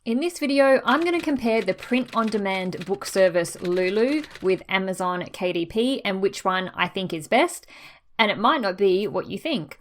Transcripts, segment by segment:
In this video, I'm going to compare the print-on-demand book service Lulu with Amazon KDP and which one I think is best, and it might not be what you think.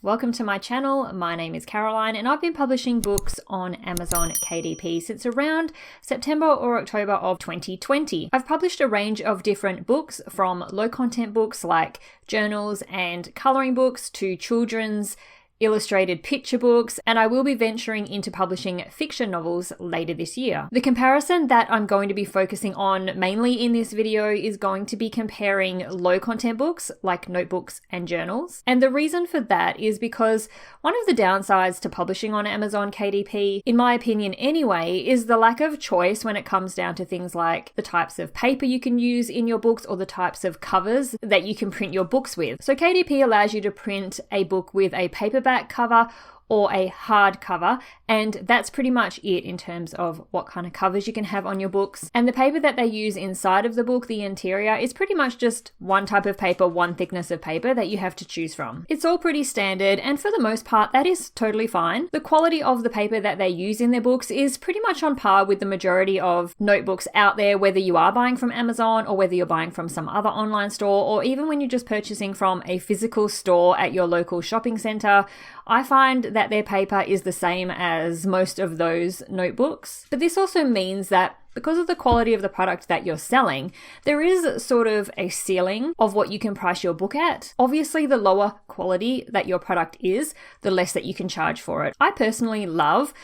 Welcome to my channel. My name is Caroline and I've been publishing books on Amazon KDP since around September or October of 2020. I've published a range of different books, from low content books like journals and colouring books to children's illustrated picture books, and I will be venturing into publishing fiction novels later this year. The comparison that I'm going to be focusing on mainly in this video is going to be comparing low content books like notebooks and journals. And the reason for that is because one of the downsides to publishing on Amazon KDP, in my opinion anyway, is the lack of choice when it comes down to things like the types of paper you can use in your books or the types of covers that you can print your books with. So KDP allows you to print a book with a paperback cover or a hardcover, and that's pretty much it in terms of what kind of covers you can have on your books. And the paper that they use inside of the book, the interior, is pretty much just one type of paper, one thickness of paper that you have to choose from. It's all pretty standard, and for the most part, that is totally fine. The quality of the paper that they use in their books is pretty much on par with the majority of notebooks out there, whether you are buying from Amazon or whether you're buying from some other online store, or even when you're just purchasing from a physical store at your local shopping center. I find that their paper is the same as most of those notebooks. But this also means that because of the quality of the product that you're selling, there is sort of a ceiling of what you can price your book at. Obviously, the lower quality that your product is, the less that you can charge for it. I personally love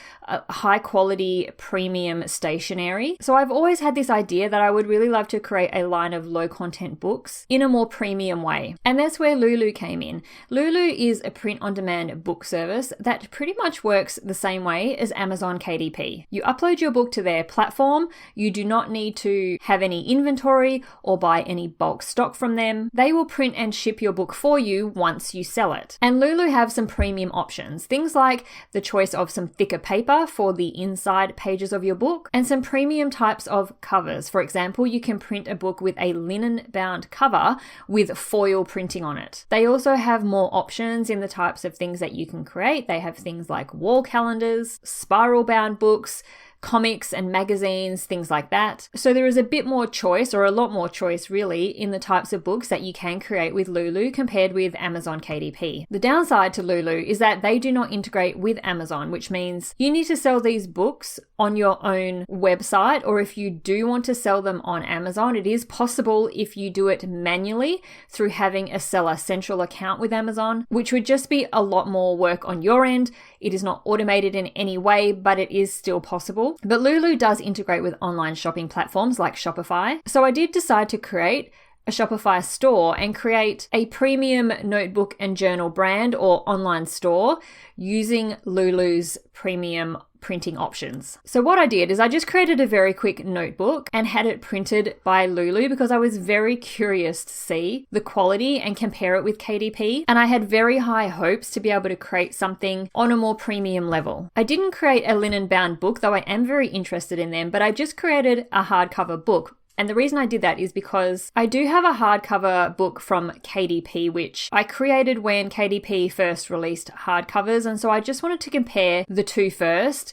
high quality premium stationery. So I've always had this idea that I would really love to create a line of low content books in a more premium way. And that's where Lulu came in. Lulu is a print-on-demand book service that pretty much works the same way as Amazon KDP. You upload your book to their platform. You do not need to have any inventory or buy any bulk stock from them. They will print and ship your book for you once you sell it. And Lulu have some premium options, things like the choice of some thicker paper for the inside pages of your book and some premium types of covers. For example, you can print a book with a linen bound cover with foil printing on it. They also have more options in the types of things that you can create. They have things like wall calendars, spiral bound books, comics and magazines, things like that. So there is a bit more choice, or a lot more choice really, in the types of books that you can create with Lulu compared with Amazon KDP. The downside to Lulu is that they do not integrate with Amazon, which means you need to sell these books on your own website, or if you do want to sell them on Amazon, it is possible if you do it manually through having a Seller Central account with Amazon, which would just be a lot more work on your end. It is not automated in any way, but it is still possible. But Lulu does integrate with online shopping platforms like Shopify. So I did decide to create a Shopify store and create a premium notebook and journal brand or online store using Lulu's premium printing options. So what I did is I just created a very quick notebook and had it printed by Lulu because I was very curious to see the quality and compare it with KDP, and I had very high hopes to be able to create something on a more premium level. I didn't create a linen bound book, though I am very interested in them, but I just created a hardcover book. And the reason I did that is because I do have a hardcover book from KDP, which I created when KDP first released hardcovers. And so I just wanted to compare the two first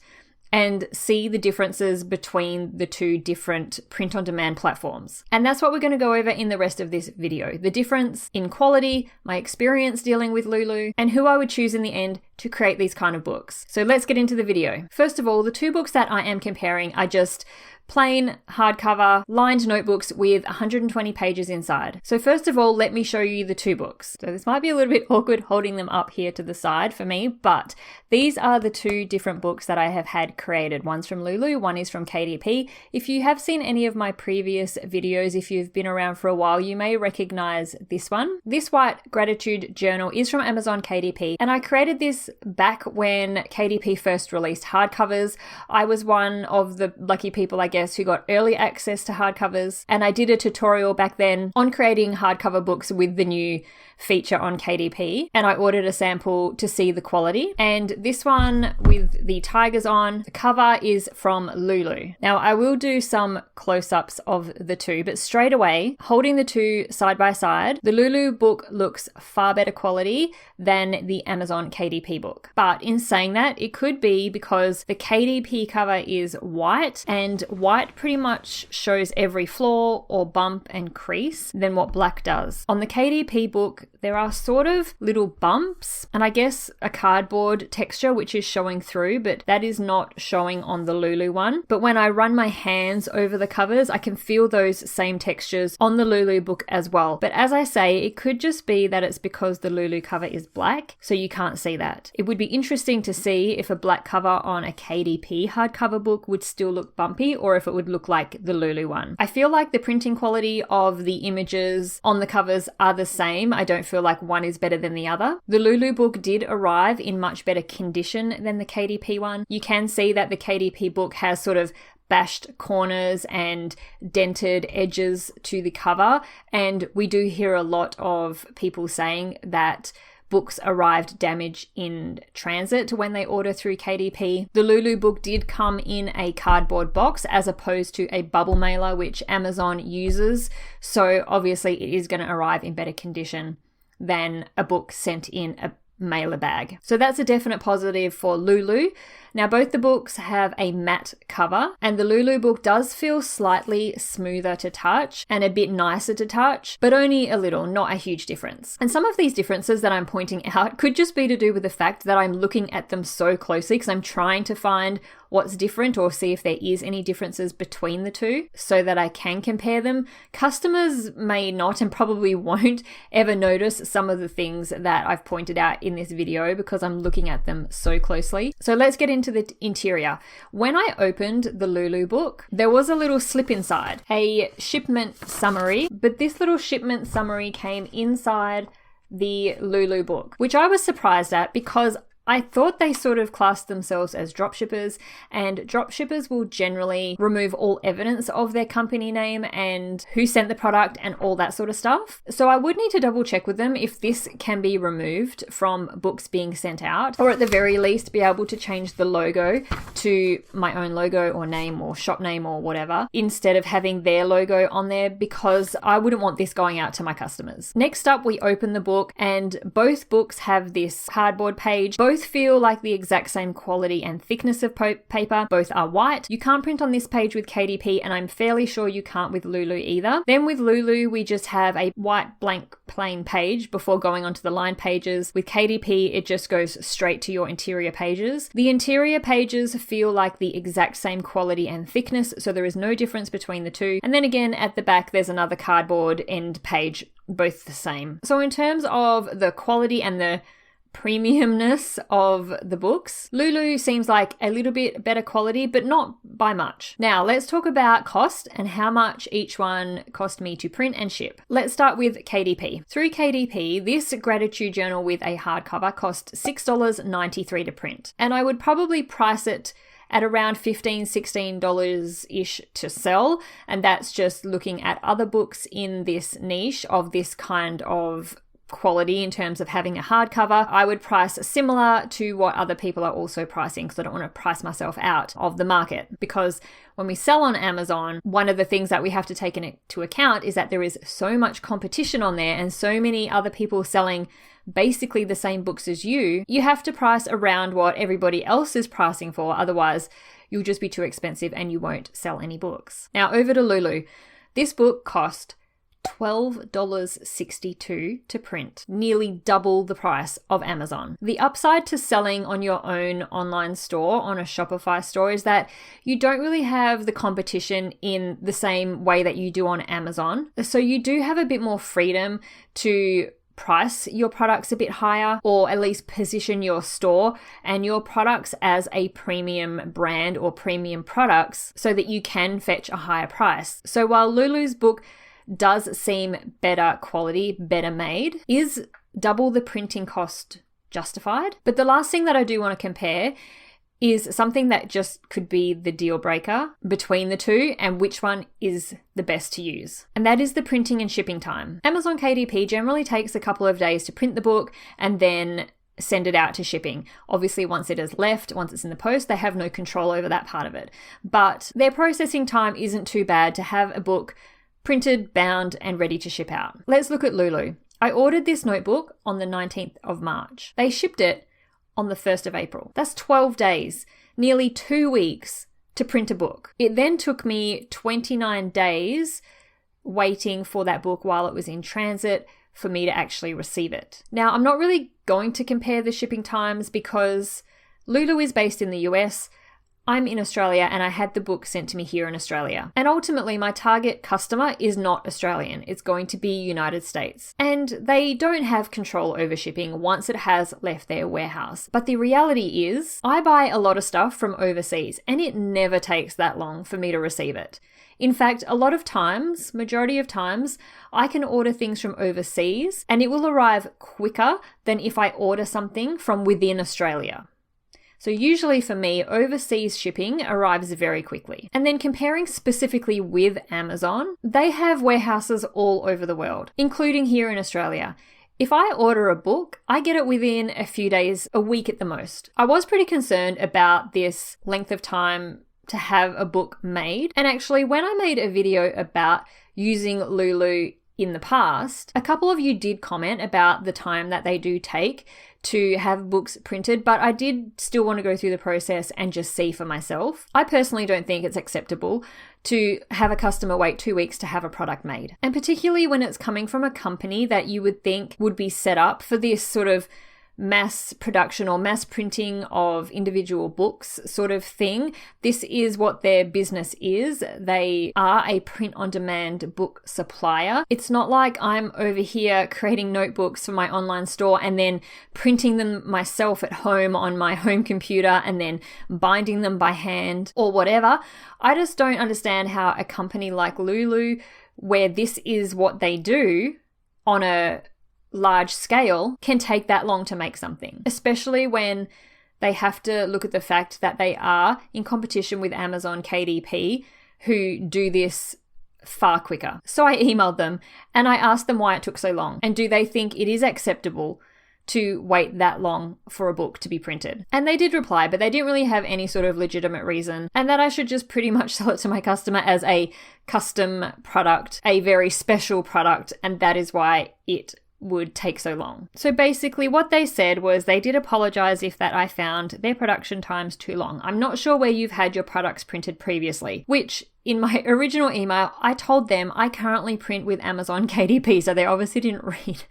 and see the differences between the two different print-on-demand platforms. And that's what we're going to go over in the rest of this video. The difference in quality, my experience dealing with Lulu, and who I would choose in the end to create these kind of books. So let's get into the video. First of all, the two books that I am comparing are just plain hardcover lined notebooks with 120 pages inside. So first of all, let me show you the two books. So this might be a little bit awkward holding them up here to the side for me, but these are the two different books that I have had created. One's from Lulu, one is from KDP. If you have seen any of my previous videos, if you've been around for a while, you may recognize this one. This White Gratitude Journal is from Amazon KDP, and I created this back when KDP first released hardcovers. I was one of the lucky people, I guess, guess, who got early access to hardcovers. And I did a tutorial back then on creating hardcover books with the new feature on KDP. And I ordered a sample to see the quality. And this one with the tigers on, the cover is from Lulu. Now, I will do some close-ups of the two, but straight away, holding the two side by side, the Lulu book looks far better quality than the Amazon KDP book. But in saying that, it could be because the KDP cover is white, and white pretty much shows every flaw or bump and crease than what black does. On the KDP book, there are sort of little bumps and I guess a cardboard texture which is showing through, but that is not showing on the Lulu one. But when I run my hands over the covers, I can feel those same textures on the Lulu book as well. But as I say, it could just be that it's because the Lulu cover is black, so you can't see that. It would be interesting to see if a black cover on a KDP hardcover book would still look bumpy or if it would look like the Lulu one. I feel like the printing quality of the images on the covers are the same. I don't feel like one is better than the other. The Lulu book did arrive in much better condition than the KDP one. You can see that the KDP book has sort of bashed corners and dented edges to the cover, and we do hear a lot of people saying that books arrived damaged in transit when they order through KDP. The Lulu book did come in a cardboard box as opposed to a bubble mailer, which Amazon uses. So obviously it is going to arrive in better condition than a book sent in a mailer bag. So that's a definite positive for Lulu. Now, both the books have a matte cover, and the Lulu book does feel slightly smoother to touch and a bit nicer to touch, but only a little, not a huge difference. And some of these differences that I'm pointing out could just be to do with the fact that I'm looking at them so closely because I'm trying to find what's different or see if there is any differences between the two so that I can compare them. Customers may not and probably won't ever notice some of the things that I've pointed out in this video because I'm looking at them so closely. So let's get into the interior. When I opened the Lulu book, there was a little slip inside, a shipment summary, but this little shipment summary came inside the Lulu book, which I was surprised at because I thought they sort of classed themselves as dropshippers, and dropshippers will generally remove all evidence of their company name and who sent the product and all that sort of stuff. So I would need to double check with them if this can be removed from books being sent out, or at the very least be able to change the logo to my own logo or name or shop name or whatever instead of having their logo on there, because I wouldn't want this going out to my customers. Next up, we open the book and both books have this cardboard page. Both feel like the exact same quality and thickness of paper. Both are white. You can't print on this page with KDP, and I'm fairly sure you can't with Lulu either. Then with Lulu, we just have a white blank plain page before going onto the line pages. With KDP, it just goes straight to your interior pages. The interior pages feel like the exact same quality and thickness, so there is no difference between the two. And then again, at the back, there's another cardboard end page, both the same. So in terms of the quality and the premiumness of the books, Lulu seems like a little bit better quality, but not by much. Now let's talk about cost and how much each one cost me to print and ship. Let's start with KDP. Through KDP, this gratitude journal with a hardcover cost $6.93 to print, and I would probably price it at around $15, $16-ish to sell, and that's just looking at other books in this niche of this kind of quality in terms of having a hardcover. I would price similar to what other people are also pricing because I don't want to price myself out of the market, because when we sell on Amazon, one of the things that we have to take into account is that there is so much competition on there and so many other people selling basically the same books as you. You have to price around what everybody else is pricing for, otherwise you'll just be too expensive and you won't sell any books. Now over to Lulu. This book cost $12.62 to print, nearly double the price of Amazon. The upside to selling on your own online store, on a Shopify store, is that you don't really have the competition in the same way that you do on Amazon. So you do have a bit more freedom to price your products a bit higher, or at least position your store and your products as a premium brand or premium products so that you can fetch a higher price. So while Lulu's book does seem better quality, better made, is double the printing cost justified? But the last thing that I do want to compare is something that just could be the deal breaker between the two and which one is the best to use. And that is the printing and shipping time. Amazon KDP generally takes a couple of days to print the book and then send it out to shipping. Obviously, once it has left, once it's in the post, they have no control over that part of it. But their processing time isn't too bad to have a book printed, bound, and ready to ship out. Let's look at Lulu. I ordered this notebook on the 19th of March. They shipped it on the 1st of April. That's 12 days, nearly 2 weeks to print a book. It then took me 29 days waiting for that book while it was in transit for me to actually receive it. Now, I'm not really going to compare the shipping times because Lulu is based in the US. I'm in Australia and I had the book sent to me here in Australia. And ultimately, my target customer is not Australian. It's going to be United States. And they don't have control over shipping once it has left their warehouse. But the reality is, I buy a lot of stuff from overseas and it never takes that long for me to receive it. In fact, a lot of times, majority of times, I can order things from overseas and it will arrive quicker than if I order something from within Australia. So usually for me, overseas shipping arrives very quickly. And then comparing specifically with Amazon, they have warehouses all over the world, including here in Australia. If I order a book, I get it within a few days, a week at the most. I was pretty concerned about this length of time to have a book made. And actually, when I made a video about using Lulu in the past, a couple of you did comment about the time that they do take to have books printed, but I did still want to go through the process and just see for myself. I personally don't think it's acceptable to have a customer wait 2 weeks to have a product made. And particularly when it's coming from a company that you would think would be set up for this sort of mass production or mass printing of individual books sort of thing. This is what their business is. They are a print-on-demand book supplier. It's not like I'm over here creating notebooks for my online store and then printing them myself at home on my home computer and then binding them by hand or whatever. I just don't understand how a company like Lulu, where this is what they do on a large scale, can take that long to make something, especially when they have to look at the fact that they are in competition with Amazon KDP, who do this far quicker. So I emailed them and I asked them why it took so long and do they think it is acceptable to wait that long for a book to be printed. And they did reply, but they didn't really have any sort of legitimate reason, and that I should just pretty much sell it to my customer as a custom product, a very special product, and that is why it would take so long. So basically what they said was they did apologize if that I found their production times too long. I'm not sure where you've had your products printed previously, which in my original email, I told them I currently print with Amazon KDP, so they obviously didn't read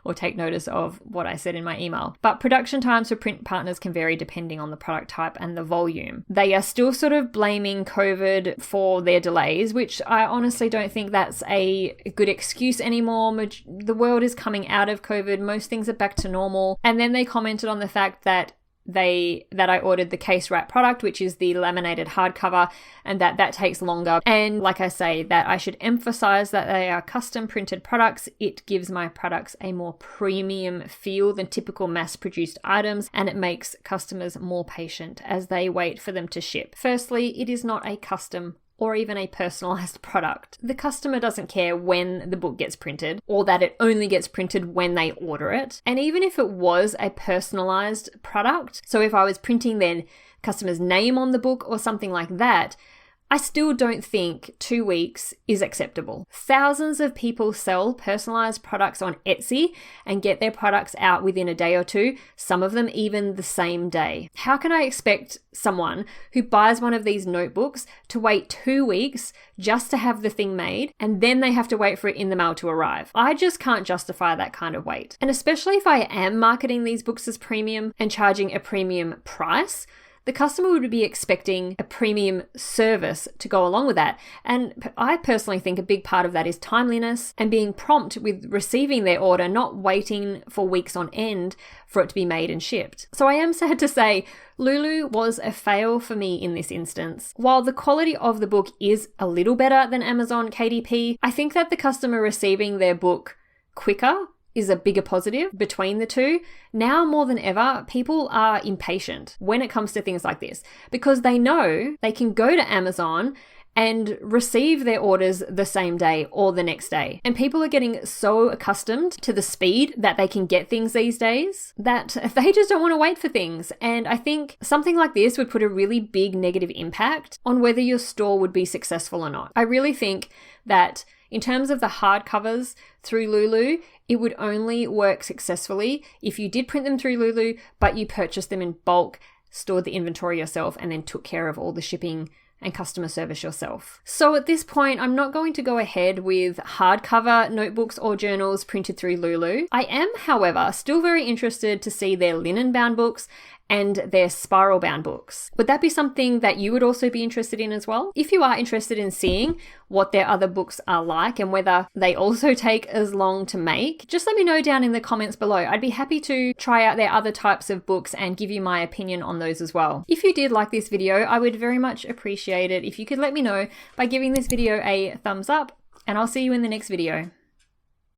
or take notice of what I said in my email. But production times for print partners can vary depending on the product type and the volume. They are still sort of blaming COVID for their delays, which I honestly don't think that's a good excuse anymore. The world is coming out of COVID. Most things are back to normal. And then they commented on the fact that I ordered the case wrap product, which is the laminated hardcover, and that takes longer. And like I say, that I should emphasize that they are custom printed products. It gives my products a more premium feel than typical mass produced items, and it makes customers more patient as they wait for them to ship. Firstly, it is not a custom or even a personalized product. The customer doesn't care when the book gets printed or that it only gets printed when they order it. And even if it was a personalized product, so if I was printing their customer's name on the book or something like that, I still don't think 2 weeks is acceptable. Thousands of people sell personalized products on Etsy and get their products out within a day or two, some of them even the same day. How can I expect someone who buys one of these notebooks to wait 2 weeks just to have the thing made and then they have to wait for it in the mail to arrive? I just can't justify that kind of wait. And especially if I am marketing these books as premium and charging a premium price, the customer would be expecting a premium service to go along with that. And I personally think a big part of that is timeliness and being prompt with receiving their order, not waiting for weeks on end for it to be made and shipped. So I am sad to say Lulu was a fail for me in this instance. While the quality of the book is a little better than Amazon KDP, I think that the customer receiving their book quicker is a bigger positive between the two. Now more than ever, people are impatient when it comes to things like this because they know they can go to Amazon and receive their orders the same day or the next day. And people are getting so accustomed to the speed that they can get things these days that they just don't want to wait for things. And I think something like this would put a really big negative impact on whether your store would be successful or not. I really think that in terms of the hardcovers through Lulu, it would only work successfully if you did print them through Lulu, but you purchased them in bulk, stored the inventory yourself, and then took care of all the shipping and customer service yourself. So at this point, I'm not going to go ahead with hardcover notebooks or journals printed through Lulu. I am, however, still very interested to see their linen bound books and their spiral bound books. Would that be something that you would also be interested in as well? If you are interested in seeing what their other books are like and whether they also take as long to make, just let me know down in the comments below. I'd be happy to try out their other types of books and give you my opinion on those as well. If you did like this video, I would very much appreciate it if you could let me know by giving this video a thumbs up, and I'll see you in the next video.